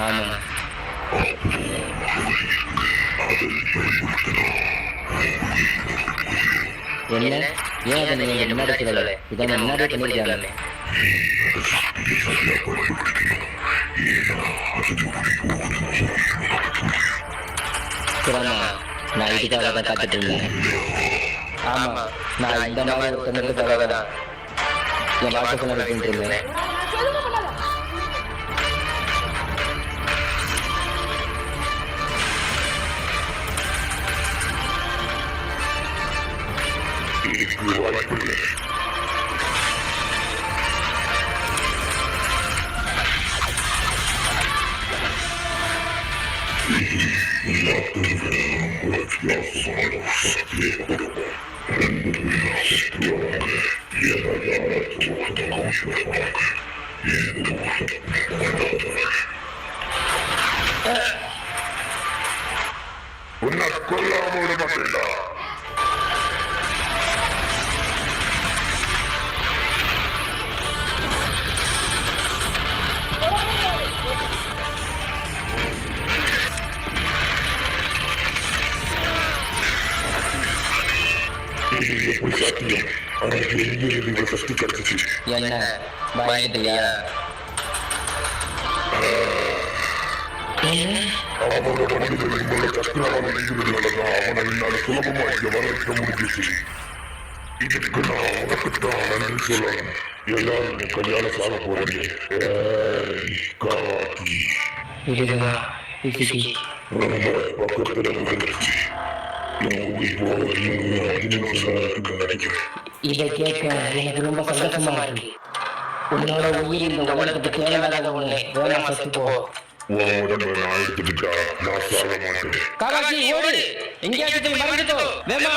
ஆமா. என்ன ஏன் அதை நீங்க முன்னாடி சொல்லல? இதை நான் முன்னாடி பண்ணிருக்கலாமே. சிரமா, நான் இதுக்காக தான் காத்துட்டு இருந்தேன். ஆமா, நான் இந்த மாதிரி ஒருத்தனுக்காக தான் என் வாசத்தில் நடத்திட்டு இருந்தேன். உன்னை கொல்லாம விட மாட்டேன்டா. என்ன பயந்துட்டியா? அவனோட மனிதர்கள் உள்ள சக்கரவாக நெய்கிறதுனாலதான் அவனை என்னால சுலபமா இங்க வர வைக்க முடிஞ்சிச்சு. இதுக்கு நான் உனக்குத்தான் நன்றி சொல்லணும். எல்லாரும் நீ கையால சாக போறீங்க. ரொம்ப பக்கத்துல வந்துருச்சு. இதை கேட்க எனக்கு ரொம்ப சந்தோஷமா இருக்கு. உன்னோட உயிர் இந்த உலகத்துக்கு தேவையில்லாத ஒண்ணு. வேணாம், செத்து போ. உடம்பை நான் எடுத்துக்கிட்டா நான் சாக மாட்டேன். காகாஜி ஓடு, எங்கேயாவது போய் மறைஞ்சிட்டோ வேமா.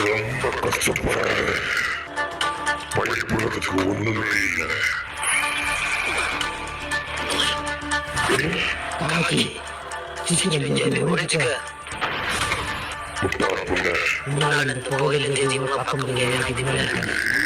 ரொம்ப கஷ்டப்படுறேன். பயப்படுறதுக்கு ஒண்ணுமே இல்லை. காகாஜி சீக்கிரம் ஓடிச்சுக்க. முட்டாள் புள்ள. உன்னால இந்த புகையிலிருந்து பார்க்க முடியாது.